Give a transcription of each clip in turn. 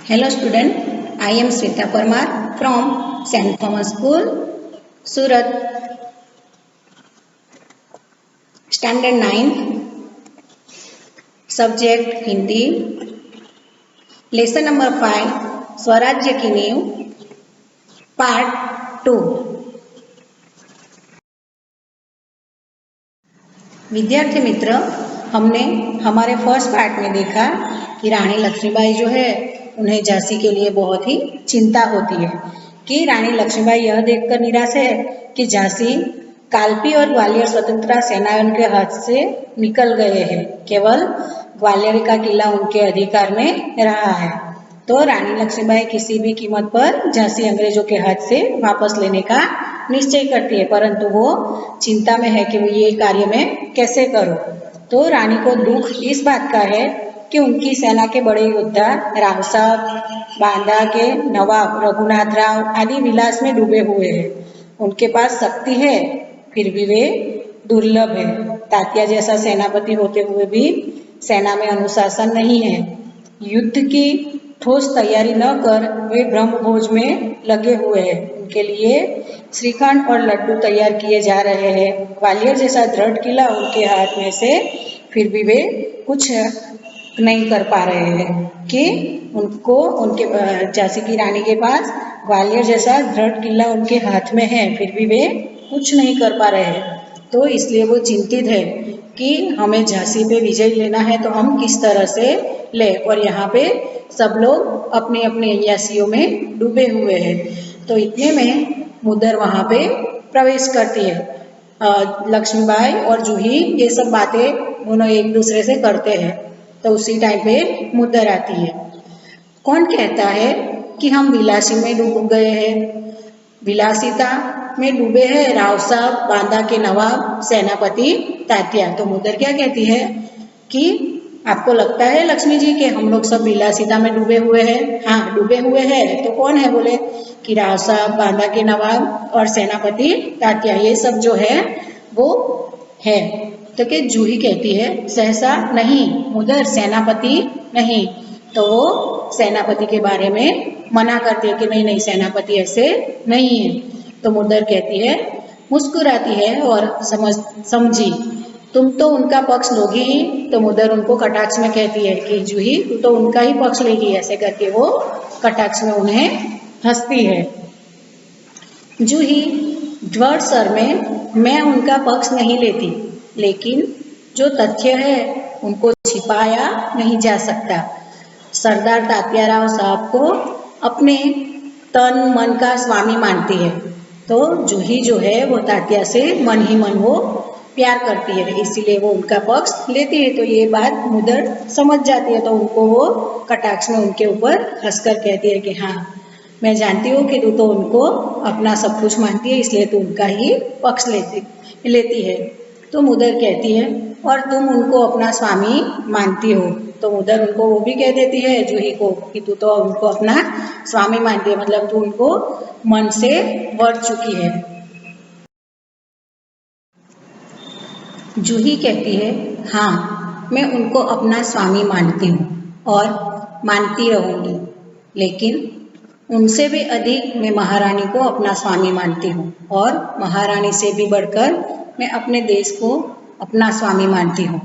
Hello student, I am Sweta Parmar from St. Thomas School, Surat, Standard 9, Subject Hindi, Lesson number 5, स्वराज्य की नींव, Part 2। विद्यार्थी मित्र, हमने हमारे फर्स्ट पार्ट में देखा कि रानी लक्ष्मीबाई जो है उन्हें झांसी के लिए बहुत ही चिंता होती है कि रानी लक्ष्मीबाई यह देखकर निराश है कि झांसी कालपी और ग्वालियर स्वतंत्रता सेनानियों के हाथ से निकल गए हैं, केवल ग्वालियर का किला उनके अधिकार में रहा है। तो रानी लक्ष्मीबाई किसी भी कीमत पर झांसी अंग्रेजों के हाथ से वापस लेने का निश्चय करती है, परंतु वो चिंता में है कि वो ये कार्य में कैसे करो। तो रानी को दुख इस बात का है कि उनकी सेना के बड़े योद्धा राव साहब, बांदा के नवाब रघुनाथ राव आदि विलास में डूबे हुए हैं। उनके पास शक्ति है, फिर भी वे दुर्लभ है। तात्या जैसा सेनापति होते हुए भी सेना में अनुशासन नहीं है। युद्ध की ठोस तैयारी न कर वे ब्रह्मभोज में लगे हुए हैं। उनके लिए श्रीखंड और लड्डू तैयार किए जा रहे हैं। ग्वालियर जैसा दृढ़ किला उनके हाथ में से फिर भी वे कुछ नहीं कर पा रहे हैं कि उनको उनके झांसी की रानी के पास ग्वालियर जैसा दृढ़ किला उनके हाथ में है, फिर भी वे कुछ नहीं कर पा रहे हैं। तो इसलिए वो चिंतित है कि हमें झांसी पे विजय लेना है तो हम किस तरह से ले, और यहाँ पे सब लोग अपने अपने अय्यासियों में डूबे हुए हैं। तो इतने में मुद्दर वहाँ पे प्रवेश करती है। लक्ष्मीबाई और जूही ये सब बातें दोनों एक दूसरे से करते हैं। तो उसी टाइम पे मुद्दर आती है। कौन कहता है कि हम विलासी में डूब गए हैं? विलासिता में डूबे हैं राव साहब, बांदा के नवाब, सेनापति तात्या। तो मुद्दर क्या कहती है कि आपको लगता है लक्ष्मी जी कि हम लोग सब विलासिता में डूबे हुए हैं? हाँ, डूबे हुए हैं। तो कौन है? बोले कि राव साहब, बांदा के नवाब और सेनापति तात्या, ये सब जो है वो है। तो कि जूही कहती है सहसा नहीं मुद्दर, सेनापति नहीं। तो वो सेनापति के बारे में मना करती है कि नहीं नहीं, सेनापति ऐसे नहीं है। तो मुद्दर कहती है, मुस्कुराती है और समझी तुम तो उनका पक्ष लोगी ही। तो मुद्दर उनको कटाक्ष में कहती है कि जूही तू तो उनका ही पक्ष लेगी, ऐसे करके वो कटाक्ष में उन्हें हंसती है। जूही ड्वर सर में मैं उनका पक्ष नहीं लेती, लेकिन जो तथ्य है उनको छिपाया नहीं जा सकता। सरदार तात्याराव साहब को अपने तन मन का स्वामी मानती है। तो जूही जो है वो तात्या से मन ही मन वो प्यार करती है, इसीलिए वो उनका पक्ष लेती है। तो ये बात मुद्दर समझ जाती है। तो उनको वो कटाक्ष में उनके ऊपर हंसकर कहती है कि हाँ, मैं जानती हूँ कि तू तो उनको अपना सब कुछ मानती है, इसलिए तू उनका ही पक्ष लेती है। तो मुद्दर कहती है और तुम उनको अपना स्वामी मानती हो। तो मुद्दर उनको वो भी कह देती है जूही को कि तू तो उनको अपना स्वामी मानती है, मतलब तू उनको मन से वर चुकी है। जूही कहती है हाँ, मैं उनको अपना स्वामी मानती हूँ और मानती रहूँगी, लेकिन उनसे भी अधिक मैं महारानी को अपना स्वामी मानती हूँ, और महारानी से भी बढ़कर मैं अपने देश को अपना स्वामी मानती हूँ।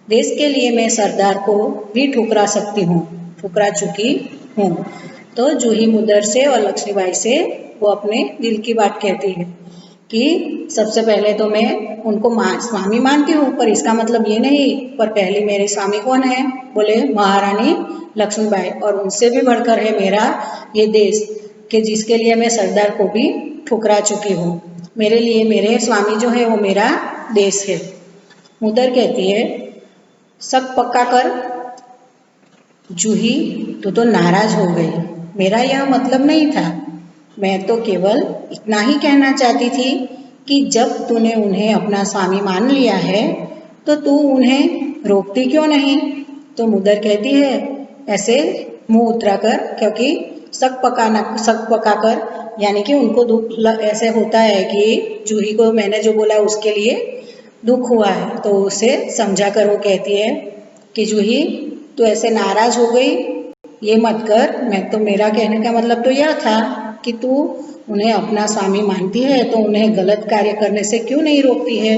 देश के लिए मैं सरदार को भी ठुकरा सकती हूँ, ठुकरा चुकी हूँ। तो जूही मुद्दर से और लक्ष्मीबाई से वो अपने दिल की बात कहती है कि सबसे पहले तो मैं उनको स्वामी मानती हूँ, पर इसका मतलब ये नहीं, पर पहले मेरे स्वामी कौन है? बोले महारानी लक्ष्मीबाई, और उनसे भी बढ़कर है मेरा ये देश कि जिसके लिए मैं सरदार को भी ठुकरा चुकी हूँ। मेरे लिए मेरे स्वामी जो है वो मेरा देश है। मुद्दर कहती है शक पक्का कर जूही, तू तो नाराज हो गई। मेरा यह मतलब नहीं था, मैं तो केवल इतना ही कहना चाहती थी कि जब तूने उन्हें अपना स्वामी मान लिया है तो तू उन्हें रोकती क्यों नहीं? तो मुद्दर कहती है ऐसे मुंह उतराकर, क्योंकि शक पकाकर, यानी कि उनको दुख ऐसे होता है कि जूही को मैंने जो बोला उसके लिए दुख हुआ है। तो उसे समझा कर वो कहती है कि जूही तू ऐसे नाराज हो गई ये मत कर। मैं तो मेरा कहने का मतलब तो यह था कि तू उन्हें अपना स्वामी मानती है तो उन्हें गलत कार्य करने से क्यों नहीं रोकती है,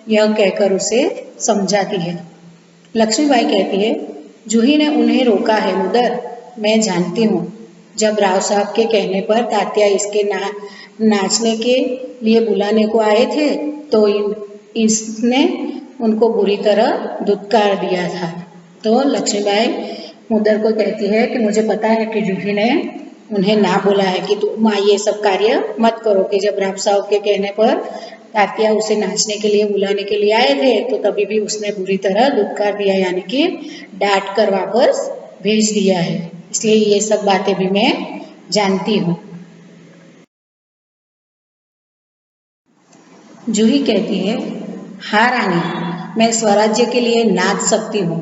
यह कहकर उसे समझाती है। लक्ष्मीबाई कहती है, जूही ने उन्हें रोका है मुदर, मैं जानती हूँ। जब राव साहब के कहने पर तात्या इसके नाचने के लिए बुलाने को आए थे तो इसने उनको बुरी तरह धुतकार दिया था। तो लक्ष्मीबाई मुदर को कहती है कि मुझे पता है कि जूही ने उन्हें ना बोला है कि तुम ये सब कार्य मत करो, कि जब राव साहब के कहने पर तात्या उसे नाचने के लिए बुलाने के लिए आए थे तो तभी भी उसने बुरी तरह धुतकार दिया, यानी कि डांट कर वापस भेज दिया है। इसलिए ये सब बातें भी मैं जानती हूँ। जूही कहती है, हाँ रानी, मैं स्वराज्य के लिए नाच सकती हूँ,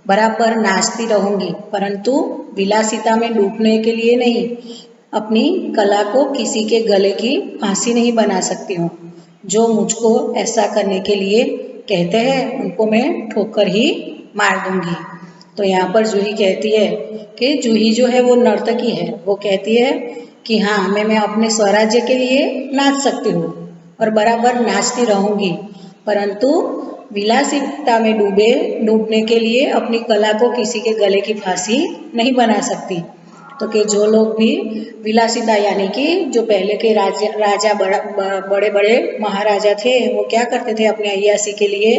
बराबर नाचती रहूंगी, परंतु विलासिता में डूबने के लिए नहीं। अपनी कला को किसी के गले की फांसी नहीं बना सकती हूँ। जो मुझको ऐसा करने के लिए कहते हैं उनको मैं ठोकर ही मार दूंगी। तो यहाँ पर जूही कहती है कि जूही जो है वो नर्तकी है, वो कहती है कि हाँ मैं अपने स्वराज्य के लिए नाच सकती हूँ और बराबर नाचती रहूंगी, परंतु विलासिता में डूबने के लिए अपनी कला को किसी के गले की फांसी नहीं बना सकती। तो कि जो लोग भी विलासिता यानी कि जो पहले के राजा बड़े बड़े महाराजा थे वो क्या करते थे, अपने अय्यासी के लिए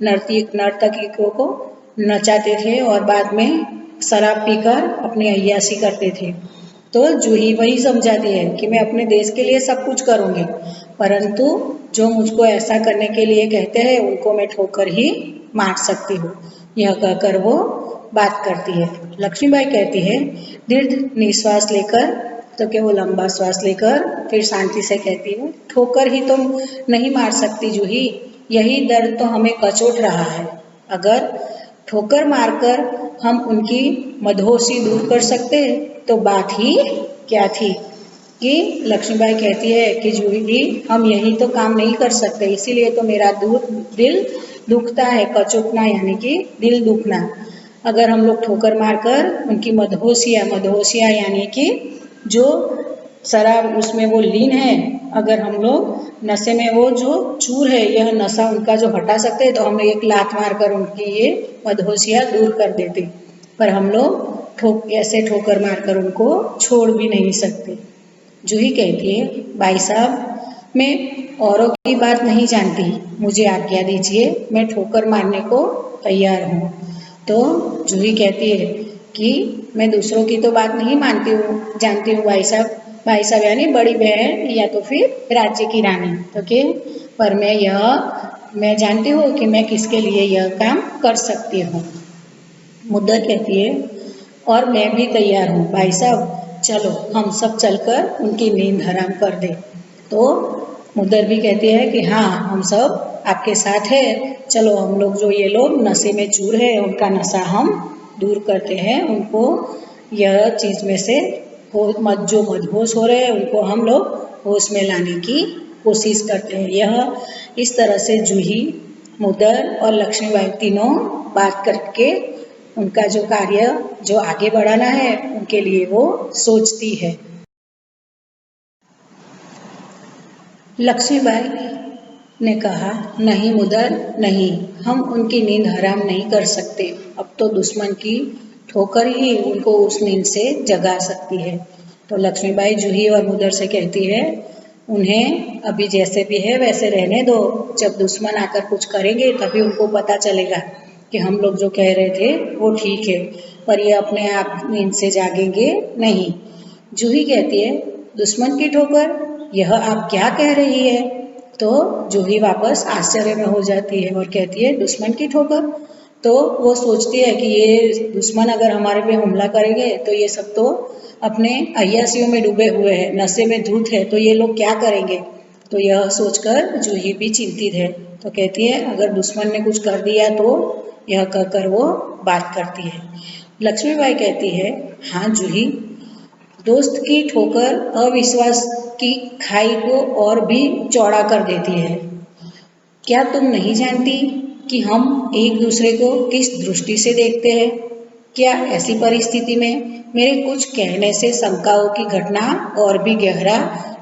नर्तकियों को नचाते थे और बाद में शराब पीकर अपनी अय्यासी करते थे। तो जूही वही समझाती है कि मैं अपने देश के लिए सब कुछ करूँगी, परंतु जो मुझको ऐसा करने के लिए कहते हैं उनको मैं ठोकर ही मार सकती हूँ। यह कहकर वो बात करती है। लक्ष्मीबाई कहती है, दीर्घ निश्वास लेकर, तो कि वो लंबा श्वास लेकर फिर शांति से कहती है, ठोकर ही तुम नहीं मार सकती जूही, यही दर्द तो हमें कचोट रहा है। अगर ठोकर मारकर हम उनकी मदहोशी दूर कर सकते तो बात ही क्या थी। कि लक्ष्मीबाई कहती है कि जूही हम यही तो काम नहीं कर सकते, इसीलिए तो मेरा दिल दुखता है। कचोटना यानी कि दिल दुखना। अगर हम लोग ठोकर मारकर उनकी मदहोशिया यानी कि जो शराब उसमें वो लीन है, अगर हम लोग नशे में वो जो चूर है यह नशा उनका जो हटा सकते हैं तो हम एक लात मारकर उनकी ये मदहोशिया दूर कर देते, पर हम लोग ऐसे ठोकर मारकर उनको छोड़ भी नहीं सकते। जूही कहती है, भाई साहब मैं औरों की बात नहीं जानती, मुझे आज्ञा दीजिए, मैं ठोकर मारने को तैयार हूँ। तो जूही कहती है कि मैं दूसरों की तो बात नहीं जानती हूँ भाई साहब यानी बड़ी बहन या तो फिर राज्य की रानी। तो कि पर मैं जानती हूँ कि मैं किसके लिए यह काम कर सकती हूँ। मुद्दर कहती है, और मैं भी तैयार हूँ भाई साहब, चलो हम सब चलकर उनकी नींद हराम कर दें। तो मुद्दर भी कहती है कि हाँ हम सब आपके साथ है, चलो हम लोग जो ये लोग नशे में चूर है उनका नशा हम दूर करते हैं, उनको यह चीज़ में से जो मदहोश हो रहे हैं उनको हम लोग होश में लाने की कोशिश करते हैं। यह इस तरह से जूही, मुद्दर और लक्ष्मीबाई तीनों बात करके उनका जो कार्य जो आगे बढ़ाना है उनके लिए वो सोचती है। लक्ष्मीबाई ने कहा, नहीं मुदर नहीं, हम उनकी नींद हराम नहीं कर सकते। अब तो दुश्मन की ठोकर ही उनको उस नींद से जगा सकती है। तो लक्ष्मीबाई जूही और मुदर से कहती है, उन्हें अभी जैसे भी है वैसे रहने दो, जब दुश्मन आकर कुछ करेंगे तभी उनको पता चलेगा कि हम लोग जो कह रहे थे वो ठीक है, पर ये अपने आप नींद से जागेंगे नहीं। जूही कहती है, दुश्मन की ठोकर, यह आप क्या कह रही है? तो जूही वापस आश्चर्य में हो जाती है और कहती है, दुश्मन की ठोकर? तो वो सोचती है कि ये दुश्मन अगर हमारे पे हमला करेंगे तो ये सब तो अपने अय्यासियों में डूबे हुए हैं, नशे में धुत है, तो ये लोग क्या करेंगे। तो यह सोचकर जूही भी चिंतित है। तो कहती है, अगर दुश्मन ने कुछ कर दिया तो, यह कहकर वो बात करती है। लक्ष्मीबाई कहती है, हाँ जूही, दोस्त की ठोकर अविश्वास की खाई को और भी चौड़ा कर देती है। क्या तुम नहीं जानती कि हम एक दूसरे को किस दृष्टि से देखते हैं? क्या ऐसी परिस्थिति में मेरे कुछ कहने से शंकाओं की घटना और भी गहरा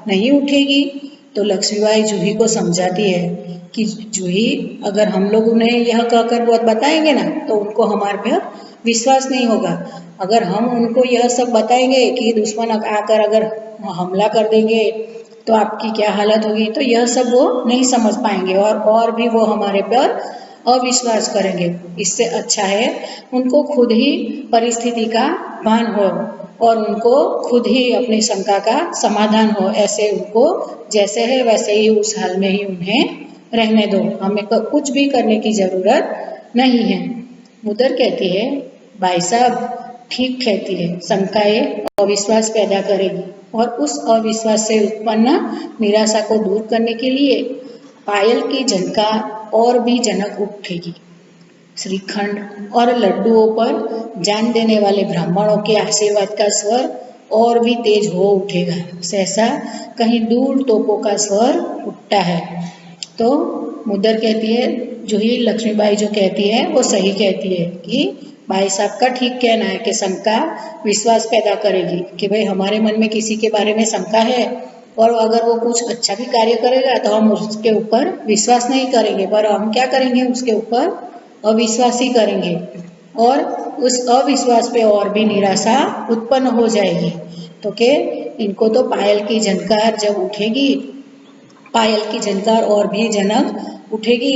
नहीं उठेगी? तो लक्ष्मीबाई जूही को समझाती है कि जूही, अगर हम लोग उन्हें यह कहकर बहुत बताएंगे ना तो उनको हमारे पर विश्वास नहीं होगा। अगर हम उनको यह सब बताएंगे कि दुश्मन आकर अगर हमला कर देंगे तो आपकी क्या हालत होगी, तो यह सब वो नहीं समझ पाएंगे और भी वो हमारे पर अविश्वास करेंगे। इससे अच्छा है उनको खुद ही परिस्थिति का भान हो और उनको खुद ही अपनी शंका का समाधान हो। ऐसे उनको जैसे है वैसे ही उस हाल में ही उन्हें रहने दो, हमें कुछ भी करने की ज़रूरत नहीं है। मुदर कहती है, भाई साहब ठीक कहती है, शंकाएं अविश्वास पैदा करेगी और उस अविश्वास से उत्पन्न निराशा को दूर करने के लिए पायल की झनकार और भी जनक उठेगी। श्रीखंड और लड्डुओं पर जान देने वाले ब्राह्मणों के आशीर्वाद का स्वर और भी तेज हो उठेगा। सहसा कहीं दूर तोपों का स्वर उठता है। तो मुदर कहती है, जूही लक्ष्मीबाई जो कहती है वो सही कहती है कि भाई साहब का ठीक कहना है कि शंका विश्वास पैदा करेगी कि भाई हमारे मन में किसी के बारे में शंका है और अगर वो कुछ अच्छा भी कार्य करेगा तो हम उसके ऊपर विश्वास नहीं करेंगे, पर हम क्या करेंगे, उसके ऊपर अविश्वास ही करेंगे और उस अविश्वास पे और भी निराशा उत्पन्न हो जाएगी। तो के इनको तो पायल की झनकार जब उठेगी, पायल की झनकार और भी जनक उठेगी,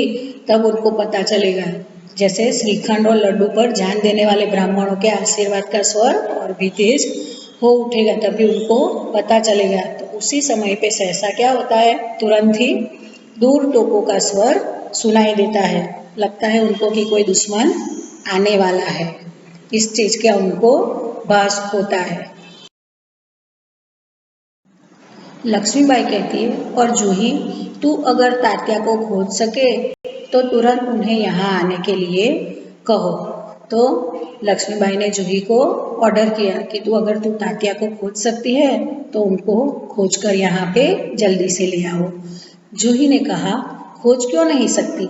तब उनको पता चलेगा। जैसे श्रीखंड और लड्डू पर जान देने वाले ब्राह्मणों के आशीर्वाद का स्वर और भी तेज हो उठेगा, तभी उनको पता चलेगा। तो उसी समय पे सहसा क्या होता है, तुरंत ही दूर तोपों का स्वर सुनाई देता है। लगता है उनको कि कोई दुश्मन आने वाला है, इस चीज का उनको भास होता है। लक्ष्मीबाई कहती है, और जूही तू अगर तात्या को खोज सके तो तुरंत उन्हें यहाँ आने के लिए कहो। तो लक्ष्मीबाई ने जूही को ऑर्डर किया कि तू तात्या को खोज सकती है तो उनको खोज कर यहाँ पे जल्दी से ले आओ। जूही ने कहा, खोज क्यों नहीं सकती,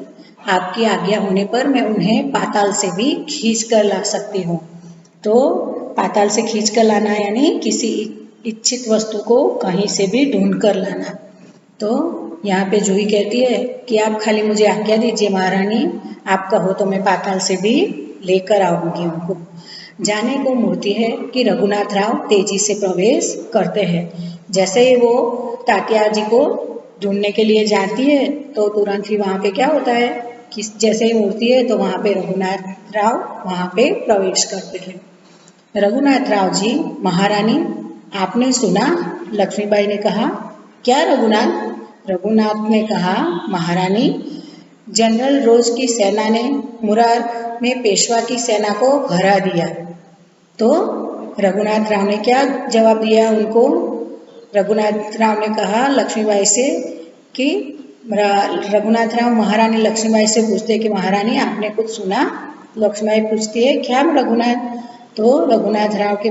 आपकी आज्ञा होने पर मैं उन्हें पाताल से भी खींच कर ला सकती हूँ। तो पाताल से खींच कर लाना यानी किसी इच्छित वस्तु को कहीं से भी ढूंढ कर लाना। तो यहाँ पे जूही कहती है कि आप खाली मुझे आज्ञा दीजिए महारानी, आप कहो तो मैं पाताल से भी लेकर आऊंगी उनको। जाने को मूर्ति है कि रघुनाथ राव तेजी से प्रवेश करते हैं। जैसे ही वो तात्या जी को ढूंढने के लिए जाती है तो तुरंत ही वहाँ पे क्या होता है कि जैसे ही मूर्ति है तो वहाँ पे रघुनाथ राव वहाँ पे प्रवेश करते हैं। रघुनाथ राव जी, महारानी आपने सुना? लक्ष्मीबाई ने कहा, क्या रघुनाथ? रघुनाथ ने कहा, महारानी जनरल रोज की सेना ने मुरार में पेशवा की सेना को हरा दिया। तो रघुनाथ राव ने क्या जवाब दिया उनको? रघुनाथ राव ने कहा लक्ष्मीबाई से कि रघुनाथ राव महारानी लक्ष्मीबाई से पूछते कि महारानी आपने कुछ सुना? लक्ष्मीबाई पूछती है, क्या रघुनाथ? तो रघुनाथ राव के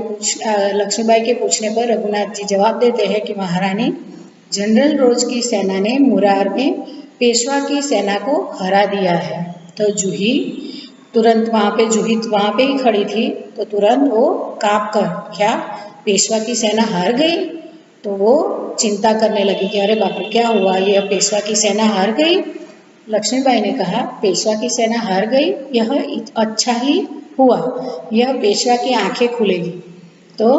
लक्ष्मीबाई के पूछने पर रघुनाथ जी जवाब देते हैं कि महारानी जनरल रोज की सेना ने मुरार में पेशवा की सेना को हरा दिया है। तो जूही तुरंत जूही वहाँ पे ही खड़ी थी, तो तुरंत वो काँप कर, क्या पेशवा की सेना हार गई? तो वो चिंता करने लगी कि अरे बाप रे क्या हुआ, ये पेशवा की सेना हार गई। लक्ष्मीबाई ने कहा, पेशवा की सेना हार गई, यह अच्छा ही हुआ, यह पेशवा की आंखें खुलेगी। तो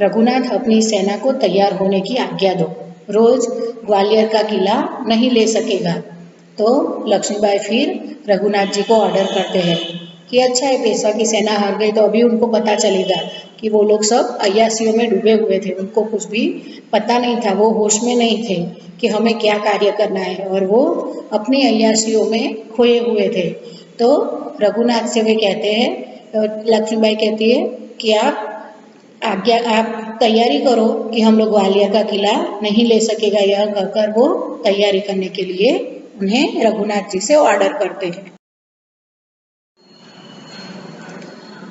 रघुनाथ अपनी सेना को तैयार होने की आज्ञा दो, रोज ग्वालियर का किला नहीं ले सकेगा। तो लक्ष्मीबाई फिर रघुनाथ जी को ऑर्डर करते हैं कि अच्छा है पेशवा की सेना हार गई तो अभी उनको पता चलेगा कि वो लोग सब अय्यासियों में डूबे हुए थे, उनको कुछ भी पता नहीं था, वो होश में नहीं थे कि हमें क्या कार्य करना है और वो अपनी अय्यासियों में खोए हुए थे। तो रघुनाथ से वे कहते हैं, लक्ष्मीबाई कहती है कि आप तैयारी करो कि हम लोग ग्वालियर का किला नहीं ले सकेगा, यह कहकर वो तैयारी करने के लिए उन्हें रघुनाथ जी से ऑर्डर करते हैं।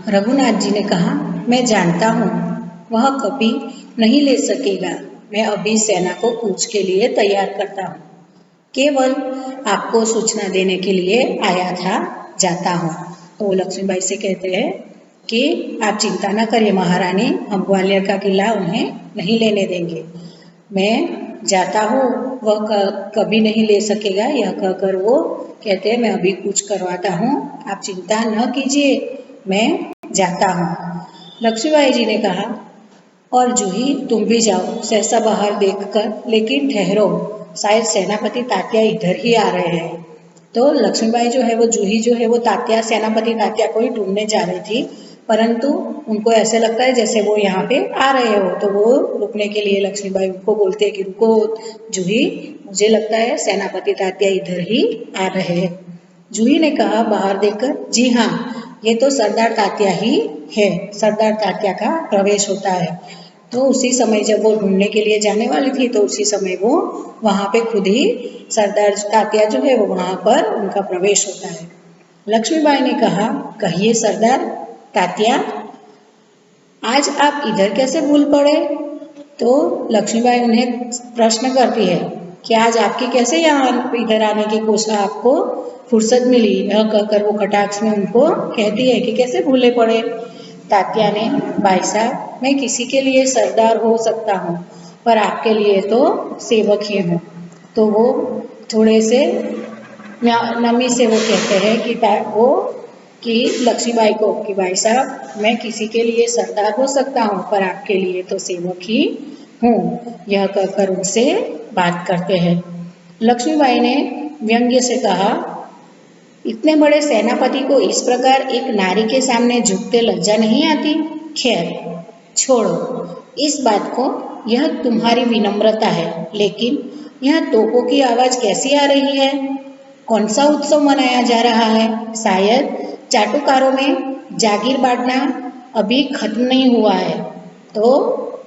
रघुनाथ जी ने कहा, मैं जानता हूँ वह कभी नहीं ले सकेगा, मैं अभी सेना को कूच के लिए तैयार करता हूँ, केवल आपको सूचना देने के लिए आया था, जाता हूँ। तो लक्ष्मीबाई से कहते हैं कि आप चिंता न करिए महारानी, हम ग्वालियर का किला उन्हें नहीं लेने देंगे। मैं जाता हूँ, वह कभी नहीं ले सकेगा, यह कहकर वो कहते हैं मैं अभी कुछ करवाता हूँ, आप चिंता न कीजिए, मैं जाता हूँ। लक्ष्मीबाई जी ने कहा और जूही तुम भी जाओ सहसा बाहर देखकर, लेकिन ठहरो, शायद सेनापति तात्या इधर ही आ रहे हैं। तो लक्ष्मीबाई जो है वो जूही जो है वो तात्या सेनापति तात्या को ही ढूंढने जा रही थी, परंतु उनको ऐसे लगता है जैसे वो यहाँ पे आ रहे हो, तो वो रुकने के लिए लक्ष्मीबाई उनको बोलते हैं कि रुको जूही, मुझे लगता है सेनापति तात्या इधर ही आ रहे हैं। जूही ने कहा बाहर देखकर, जी हाँ, ये तो सरदार तात्या ही है, सरदार तात्या का प्रवेश होता है। तो उसी समय जब वो ढूंढने के लिए जाने वाली थी तो उसी समय वो वहाँ पे खुद ही सरदार तात्या जो है वो वहाँ पर उनका प्रवेश होता है। लक्ष्मीबाई ने कहा कहिए सरदार तात्या, आज आप इधर कैसे भूल पड़े? तो लक्ष्मीबाई उन्हें प्रश्न करती है कि आज आपकी कैसे यहाँ इधर आने की कोशिश आपको फुर्सत मिली? यह कहकर वो कटाक्ष में उनको कहती है कि कैसे भूले पड़े? तात्या ने, भाई साहब मैं किसी के लिए सरदार हो सकता हूँ, पर आपके लिए तो सेवक ही हूँ। तो वो थोड़े से नमी से वो कहते हैं कि लक्ष्मीबाई को कि भाई साहब मैं किसी के लिए सरदार हो सकता हूँ, पर आपके लिए तो सेवक ही हूँ, यह कहकर उनसे बात करते हैं। लक्ष्मीबाई ने व्यंग्य से कहा इतने बड़े सेनापति को इस प्रकार एक नारी के सामने झुकते लज्जा नहीं आती? खैर छोड़ो इस बात को, यह तुम्हारी विनम्रता है, लेकिन यह तोपों की आवाज कैसी आ रही है? कौन सा उत्सव मनाया जा रहा है? शायद चाटुकारों में जागीर बांटना अभी खत्म नहीं हुआ है। तो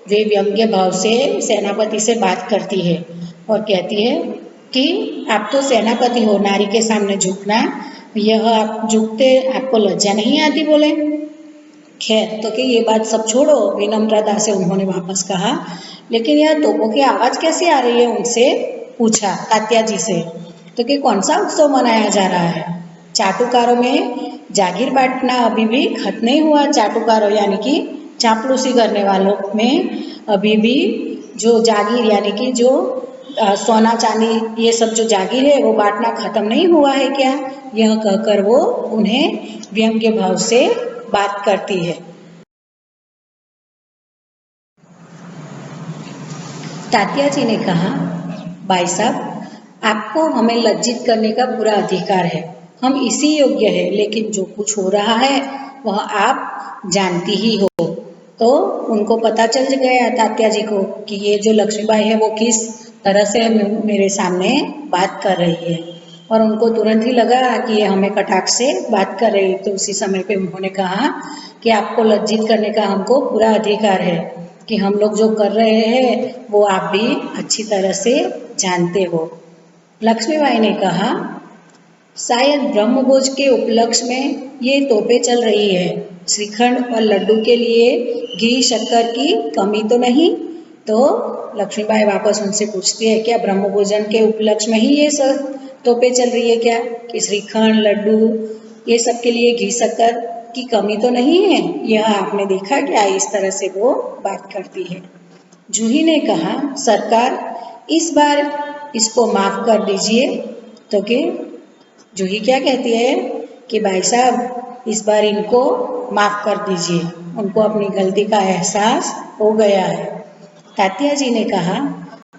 वे व्यंग्य भाव से सेनापति से बात करती है और कहती है कि आप तो सेनापति हो, नारी के सामने झुकना, यह आप झुकते आपको लज्जा नहीं आती बोले? खैर तो कि ये बात सब छोड़ो, विनम्रता से उन्होंने वापस कहा, लेकिन यह तोपों की आवाज कैसी आ रही है? उनसे पूछा तात्या जी से। तो कि कौन सा उत्सव मनाया जा रहा है? चाटुकारों में जागीर बांटना अभी भी खत्म नहीं हुआ। चाटुकारों यानी कि चापलूसी करने वालों में अभी भी जो जागीर यानी कि जो सोना चांदी ये सब जो जागीर है वो बांटना खत्म नहीं हुआ है क्या? यह कहकर वो उन्हें व्यंग्य भाव से बात करती है। तात्या जी ने कहा भाई साहब आपको हमें लज्जित करने का पूरा अधिकार है, हम इसी योग्य है, लेकिन जो कुछ हो रहा है वह आप जानती ही हो। तो उनको पता चल गया तात्या जी को कि ये जो लक्ष्मीबाई है वो किस तरह से मेरे सामने बात कर रही है, और उनको तुरंत ही लगा कि ये हमें कटाक्ष से बात कर रही है। तो उसी समय पे उन्होंने कहा कि आपको लज्जित करने का हमको पूरा अधिकार है, कि हम लोग जो कर रहे हैं वो आप भी अच्छी तरह से जानते हो। लक्ष्मीबाई ने कहा शायद ब्रह्मभोज के उपलक्ष्य में ये तोपें चल रही है, श्रीखंड और लड्डू के लिए घी शक्कर की कमी तो नहीं? तो लक्ष्मीबाई वापस उनसे पूछती है क्या ब्रह्मभोजन के उपलक्ष्य में ही ये सब तोपें चल रही है क्या, कि श्रीखंड लड्डू ये सब के लिए घी शक्कर की कमी तो नहीं है? यह आपने देखा क्या? इस तरह से वो बात करती है। जूही ने कहा सरकार इस बार इसको माफ कर दीजिए। तो कि जूही क्या कहती है कि भाई साहब इस बार इनको माफ कर दीजिए, उनको अपनी गलती का एहसास हो गया है। तात्या जी ने कहा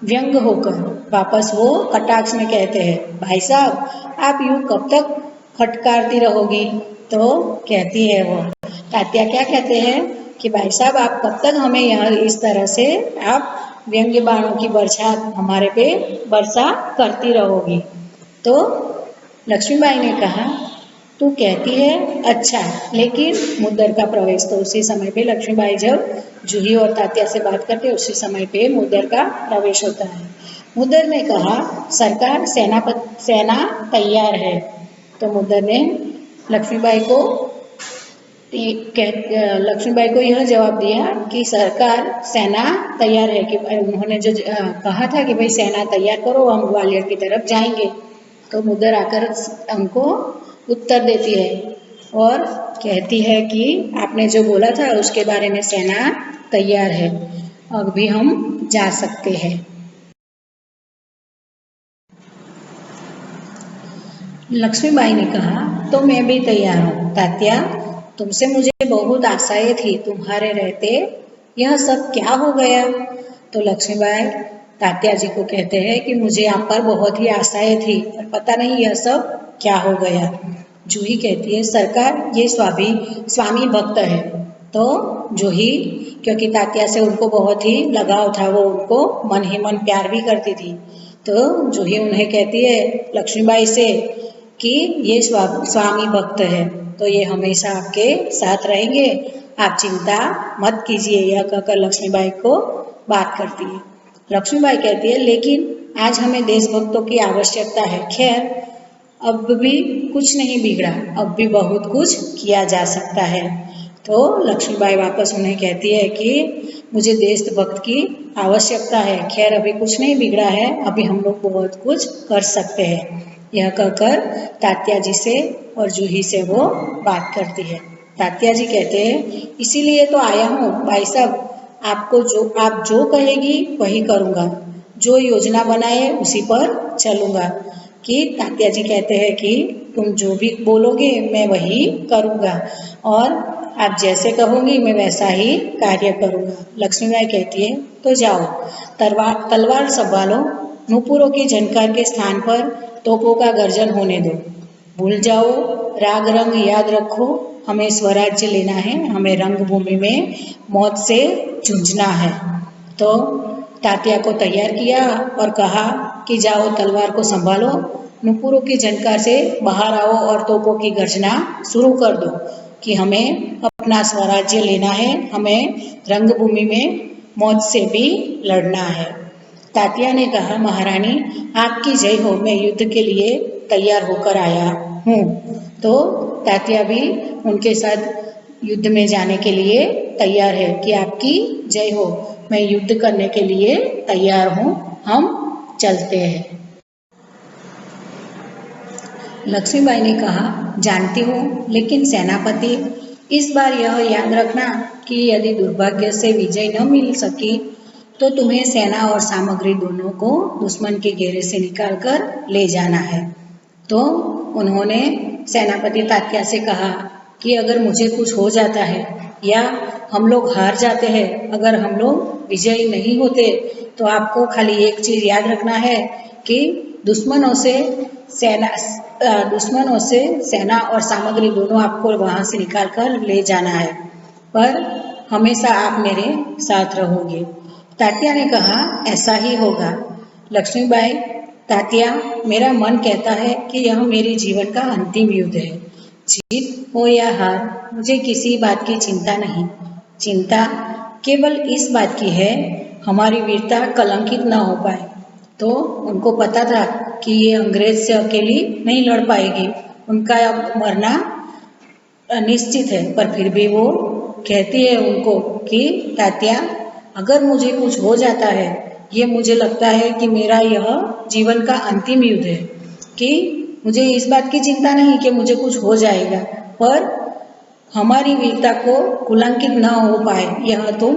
व्यंग होकर वापस वो कटाक्ष में कहते हैं भाई साहब आप यूं कब तक फटकारती रहोगी? तो कहती है वो तात्या क्या कहते हैं कि भाई साहब आप कब तक हमें यहाँ इस तरह से आप व्यंग्य बाणों की बरसात हमारे पे वर्षा करती रहोगी? तो लक्ष्मीबाई ने कहा तू कहती है अच्छा, लेकिन मुद्दर का प्रवेश। तो उसी समय पे लक्ष्मीबाई जब जूही और तात्या से बात करते उसी समय पे मुद्दर का प्रवेश होता है। मुद्दर ने कहा सरकार सेना तैयार है। तो मुद्दर ने लक्ष्मीबाई को यह जवाब दिया कि सरकार सेना तैयार है, कि उन्होंने जो कहा था कि भाई सेना तैयार करो हम ग्वालियर की तरफ जाएंगे। तो मुद्दर आकर उनको उत्तर देती है और कहती है कि आपने जो बोला था उसके बारे में सेना तैयार है, अब भी हम जा सकते हैं। लक्ष्मीबाई ने कहा, तो मैं भी तैयार हूँ तात्या, तुमसे मुझे बहुत आशाएं थी, तुम्हारे रहते यह सब क्या हो गया। तो लक्ष्मीबाई तात्या जी को कहते हैं कि मुझे आप पर बहुत ही आशाएं थी, पर पता नहीं यह सब क्या हो गया। जूही कहती है, सरकार ये स्वामी भक्त है। तो जूही, क्योंकि तात्या से उनको बहुत ही लगाव था, वो उनको मन ही मन प्यार भी करती थी, तो जूही उन्हें कहती है लक्ष्मीबाई से कि ये स्वामी भक्त है, तो ये हमेशा आपके साथ रहेंगे, आप चिंता मत कीजिए, यह कहकर लक्ष्मीबाई को बात करती है। लक्ष्मीबाई कहती है, लेकिन आज हमें देशभक्तों की आवश्यकता है। खैर, अब भी कुछ नहीं बिगड़ा, अब भी बहुत कुछ किया जा सकता है। तो लक्ष्मीबाई वापस उन्हें कहती है कि मुझे देशभक्त की आवश्यकता है, खैर अभी कुछ नहीं बिगड़ा है, अभी हम लोग बहुत कुछ कर सकते हैं। यह कहकर तात्या जी से और जूही से वो बात करती है। तात्या जी कहते हैं, इसीलिए तो आया हूँ भाई साहब, आप जो कहेगी वही करूँगा, जो योजना बनाए उसी पर चलूँगा। कि तात्या जी कहते हैं कि तुम जो भी बोलोगे मैं वही करूँगा, और आप जैसे कहोगी मैं वैसा ही कार्य करूँगा। लक्ष्मीबाई कहती है, तो जाओ, तलवार संभालो, नूपुरों की झनकार के स्थान पर तोपों का गर्जन होने दो, भूल जाओ राग रंग, याद रखो हमें स्वराज्य लेना है, हमें रंगभूमि में मौत से जूझना है। तो तात्या को तैयार किया और कहा कि जाओ तलवार को संभालो, नुपुरों की झनकार से बाहर आओ और तोपों की गर्जना शुरू कर दो कि हमें अपना स्वराज्य लेना है, हमें रंगभूमि में मौत से भी लड़ना है। तात्या ने कहा, महारानी आपकी जय हो, मैं युद्ध के लिए तैयार होकर आया हूँ। तो तात्या भी उनके साथ युद्ध में जाने के लिए तैयार है कि आपकी जय हो, मैं युद्ध करने के लिए तैयार हूँ, हम चलते हैं। लक्ष्मीबाई ने कहा, जानती हूँ, लेकिन सेनापति इस बार यह याद रखना कि यदि दुर्भाग्य से विजय न मिल सकी तो तुम्हें सेना और सामग्री दोनों को दुश्मन के घेरे से निकालकर ले जाना है। तो उन्होंने सेनापति तात्या से कहा कि अगर मुझे कुछ हो जाता है या हम लोग हार जाते हैं, अगर हम लोग विजयी नहीं होते, तो आपको खाली एक चीज़ याद रखना है कि दुश्मनों से सेना और सामग्री दोनों आपको वहाँ से निकाल कर ले जाना है, पर हमेशा आप मेरे साथ रहोगे। तात्या ने कहा, ऐसा ही होगा। लक्ष्मीबाई, तात्या, मेरा मन कहता है कि यह मेरे जीवन का अंतिम युद्ध है, जीत हो या हार मुझे किसी बात की चिंता नहीं, चिंता केवल इस बात की है हमारी वीरता कलंकित न हो पाए। तो उनको पता था कि ये अंग्रेज से अकेली नहीं लड़ पाएगी, उनका मरना निश्चित है, पर फिर भी वो कहती है उनको कि तात्या, अगर मुझे कुछ हो जाता है, ये मुझे लगता है कि मेरा यह जीवन का अंतिम युद्ध है, कि मुझे इस बात की चिंता नहीं कि मुझे कुछ हो जाएगा, पर हमारी वीरता को कुलंकित न हो पाए, यह तुम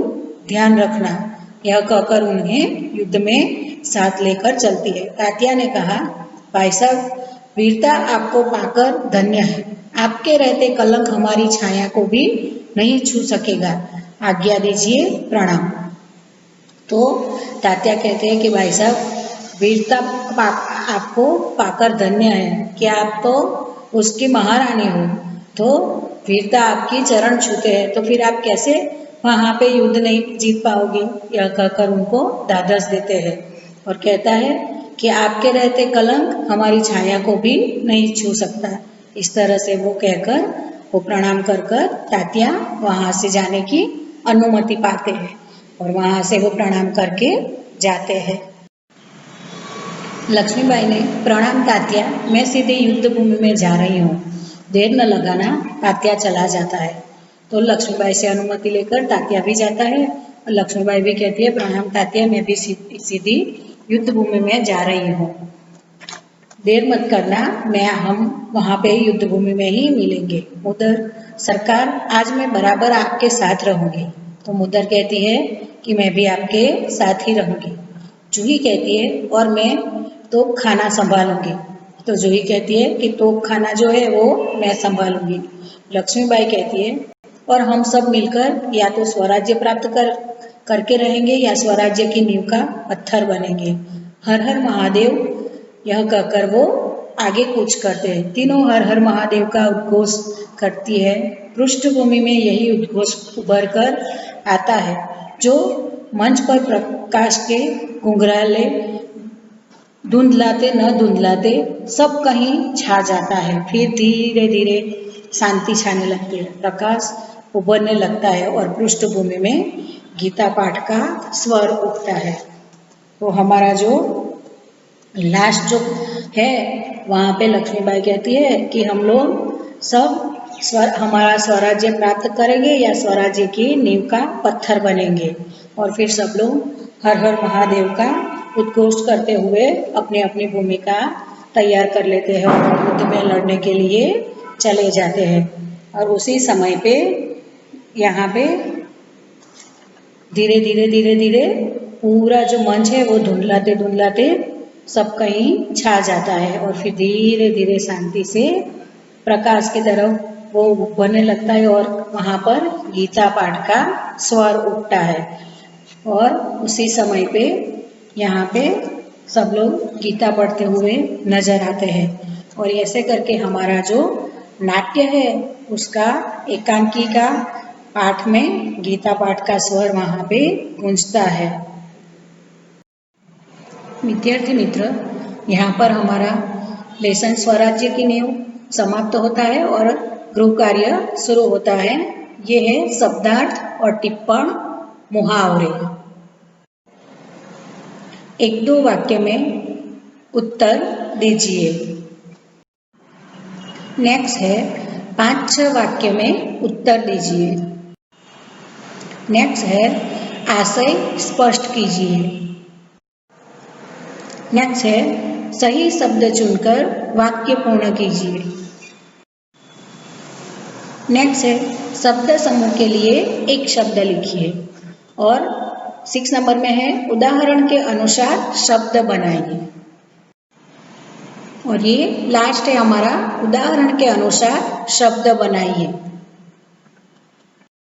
ध्यान रखना। यह कहकर उन्हें युद्ध में साथ लेकर चलती है। तात्या ने कहा, भाई साहब, वीरता आपको पाकर धन्य है, आपके रहते कलंक हमारी छाया को भी नहीं छू सकेगा, आज्ञा दीजिए, प्रणाम। तो तात्या कहते हैं कि भाई साहब, वीरता आपको पाकर धन्य है कि आप तो उसकी महारानी हो, तो वीरता आपकी चरण छूते हैं, तो फिर आप कैसे वहाँ पे युद्ध नहीं जीत पाओगे। यह कहकर उनको ढाढ़स देते हैं और कहता है कि आपके रहते कलंक हमारी छाया को भी नहीं छू सकता। इस तरह से वो कहकर वो प्रणाम कर कर तात्या वहाँ से जाने की अनुमति पाते हैं और वहाँ से वो प्रणाम करके जाते हैं। लक्ष्मीबाई ने, प्रणाम तात्या, मैं सीधे युद्ध भूमि में जा रही हूँ, देर न लगाना। तात्या चला जाता है। तो लक्ष्मीबाई से अनुमति लेकर तात्या भी जाता है और लक्ष्मीबाई भी कहती है, प्रणाम तात्या, मैं भी सीधी युद्ध भूमि में जा रही हूँ, देर मत करना, हम वहाँ पे युद्ध भूमि में ही मिलेंगे। मुद्दर, सरकार आज मैं बराबर आपके साथ रहूँगी। तो मुद्दर कहती है कि मैं भी आपके साथ ही रहूँगी। जूही कहती है और मैं तोप खाना संभालूंगी। तो जूही कहती है कि तोप खाना जो है वो मैं संभालूंगी। लक्ष्मीबाई कहती है और हम सब मिलकर या तो स्वराज्य प्राप्त करके रहेंगे या स्वराज्य की नींव का पत्थर बनेंगे। हर हर महादेव, यह कहकर वो आगे कूच करते हैं। तीनों हर हर महादेव का उद्घोष करती है। पृष्ठभूमि में यही उद्घोष उभर कर आता है जो मंच पर प्रकाश के घुंघराले धुंधलाते न धुंधलाते सब कहीं छा जाता है। फिर धीरे धीरे शांति छाने लगती है, प्रकाश उभरने लगता है और पृष्ठभूमि में गीता पाठ का स्वर उठता है। तो हमारा जो लास्ट जो है वहाँ पे लक्ष्मीबाई कहती है कि हम लोग सब हमारा स्वराज्य प्राप्त करेंगे या स्वराज्य की नींव का पत्थर बनेंगे। और फिर सब लोग हर हर महादेव का उद्घोष करते हुए अपनी अपनी भूमिका तैयार कर लेते हैं और युद्ध में लड़ने के लिए चले जाते हैं। और उसी समय पे यहाँ पे धीरे धीरे पूरा जो मंच है वो धुंधलाते धुंधलाते सब कहीं छा जाता है और फिर धीरे धीरे शांति से प्रकाश की तरफ वो बनने लगता है और वहाँ पर गीता पाठ का स्वर उठता है। और उसी समय पे यहाँ पे सब लोग गीता पढ़ते हुए नजर आते हैं। और ऐसे करके हमारा जो नाट्य है उसका एकांकी का पाठ में गीता पाठ का स्वर वहाँ पे गूंजता है। विद्यार्थी मित्र, यहाँ पर हमारा लेसन स्वराज्य की नींव समाप्त होता है और गृह कार्य शुरू होता है। ये है शब्दार्थ और टिप्पण मुहावरे। एक दो वाक्य में उत्तर दीजिए। नेक्स्ट है 5-6 वाक्य में उत्तर दीजिए। नेक्स्ट है आशय स्पष्ट कीजिए। नेक्स्ट है सही शब्द चुनकर वाक्य पूर्ण कीजिए। नेक्स्ट है शब्द समूह के लिए एक शब्द लिखिए। और 6 नंबर में है उदाहरण के अनुसार शब्द बनाइए। और ये लास्ट है हमारा उदाहरण के अनुसार शब्द बनाइए।